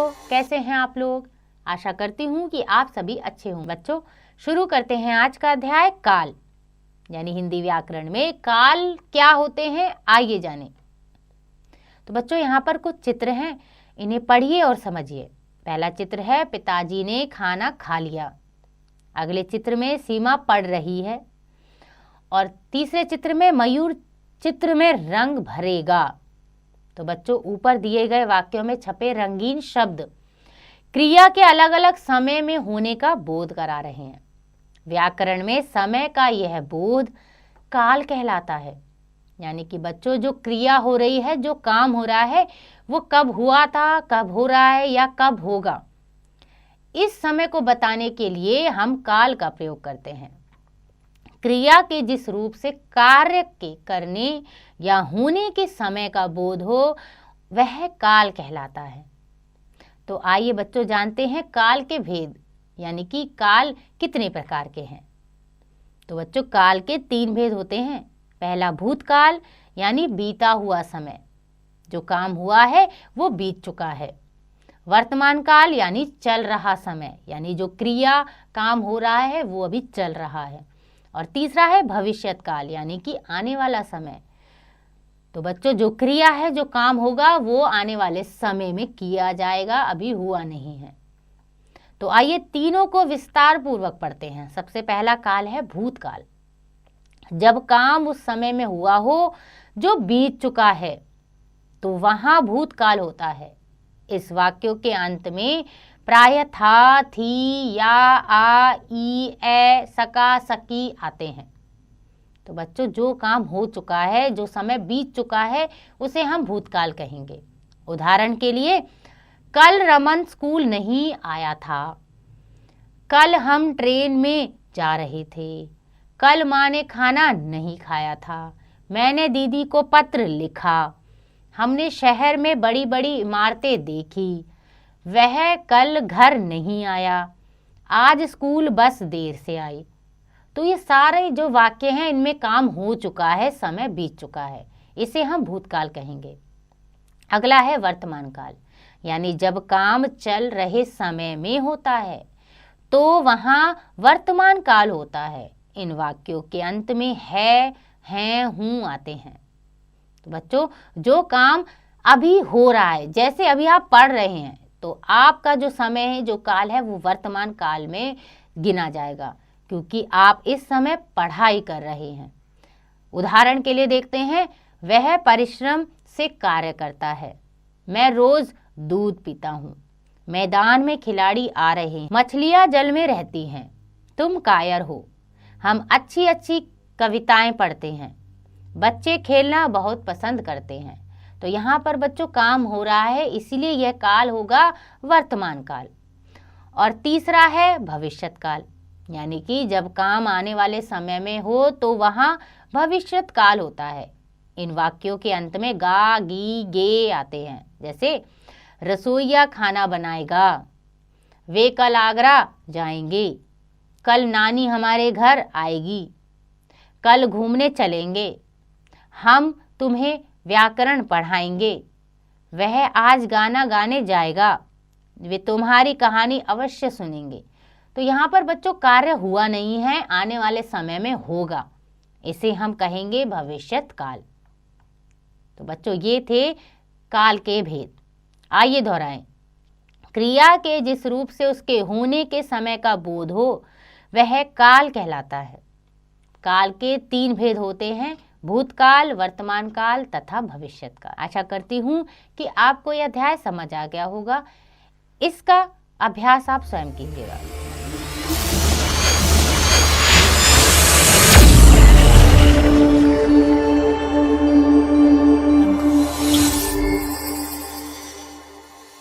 बच्चों, कैसे हैं आप लोग। आशा करती हूँ कि आप सभी अच्छे हों। बच्चों, शुरू करते हैं आज का अध्याय काल, यानी हिंदी व्याकरण में काल क्या होते हैं, आइए जानें। तो बच्चों, यहाँ पर कुछ चित्र हैं, इन्हें पढ़िए और समझिए। पहला चित्र है पिताजी ने खाना खा लिया। अगले चित्र में सीमा पढ़ रही है और तीसरे चित्र में मयूर चित्र में रंग भरेगा। तो बच्चों, ऊपर दिए गए वाक्यों में छपे रंगीन शब्द क्रिया के अलग अलग समय में होने का बोध करा रहे हैं। व्याकरण में समय का यह बोध काल कहलाता है। यानी कि बच्चों, जो क्रिया हो रही है, जो काम हो रहा है, वो कब हुआ था, कब हो रहा है या कब होगा, इस समय को बताने के लिए हम काल का प्रयोग करते हैं। क्रिया के जिस रूप से कार्य के करने या होने के समय का बोध हो, वह काल कहलाता है। तो आइए बच्चों, जानते हैं काल के भेद, यानी कि काल कितने प्रकार के हैं। तो बच्चों, काल के 3 भेद होते हैं। पहला भूतकाल, यानी बीता हुआ समय, जो काम हुआ है वो बीत चुका है। वर्तमान काल, यानी चल रहा समय, यानी जो क्रिया काम हो रहा है वो अभी चल रहा है। और तीसरा है भविष्यत काल, यानी कि आने वाला समय। तो बच्चों, जो क्रिया है, जो काम होगा, वो आने वाले समय में किया जाएगा, अभी हुआ नहीं है। तो आइए तीनों को विस्तार पूर्वक पढ़ते हैं। सबसे पहला काल है भूतकाल। जब काम उस समय में हुआ हो जो बीत चुका है, तो वहां भूतकाल होता है। इस वाक्यों के अंत में प्रायः था, थी, या, आ, ई, ए, सका, सकी आते हैं। तो बच्चों, जो काम हो चुका है, जो समय बीत चुका है, उसे हम भूतकाल कहेंगे। उदाहरण के लिए, कल रमन स्कूल नहीं आया था। कल हम ट्रेन में जा रहे थे। कल माँ ने खाना नहीं खाया था। मैंने दीदी को पत्र लिखा। हमने शहर में बड़ी बड़ी इमारतें देखी। वह कल घर नहीं आया। आज स्कूल बस देर से आई। तो ये सारे जो वाक्य हैं, इनमें काम हो चुका है, समय बीत चुका है, इसे हम भूतकाल कहेंगे। अगला है वर्तमान काल, यानी जब काम चल रहे समय में होता है, तो वहां वर्तमान काल होता है। इन वाक्यों के अंत में है, हैं, हूं आते हैं। तो बच्चों, जो काम अभी हो रहा है, जैसे अभी आप पढ़ रहे हैं, तो आपका जो समय है, जो काल है, वो वर्तमान काल में गिना जाएगा, क्योंकि आप इस समय पढ़ाई कर रहे हैं। उदाहरण के लिए देखते हैं, वह परिश्रम से कार्य करता है। मैं रोज दूध पीता हूँ। मैदान में खिलाड़ी आ रहे हैं। मछलियां जल में रहती हैं। तुम कायर हो। हम अच्छी अच्छी कविताएं पढ़ते हैं। बच्चे खेलना बहुत पसंद करते हैं। तो यहाँ पर बच्चों काम हो रहा है, इसीलिए यह काल होगा वर्तमान काल। और तीसरा है भविष्यत काल, यानी कि जब काम आने वाले समय में हो, तो वहाँ भविष्यत काल होता है। इन वाक्यों के अंत में गा, गी, गे आते हैं। जैसे रसोइया खाना बनाएगा। वे कल आगरा जाएंगे। कल नानी हमारे घर आएगी। कल घूमने चलेंगे। हम तुम्हें व्याकरण पढ़ाएंगे। वह आज गाना गाने जाएगा। वे तुम्हारी कहानी अवश्य सुनेंगे। तो यहाँ पर बच्चों कार्य हुआ नहीं है, आने वाले समय में होगा, इसे हम कहेंगे भविष्यत काल। तो बच्चों, ये थे काल के भेद। आइए दोहराएं। क्रिया के जिस रूप से उसके होने के समय का बोध हो, वह काल कहलाता है। काल के 3 भेद होते हैं, भूतकाल, वर्तमान काल तथा भविष्यत काल। आशा करती हूँ कि आपको यह अध्याय समझ आ गया होगा। इसका अभ्यास आप स्वयं कीजिएगा।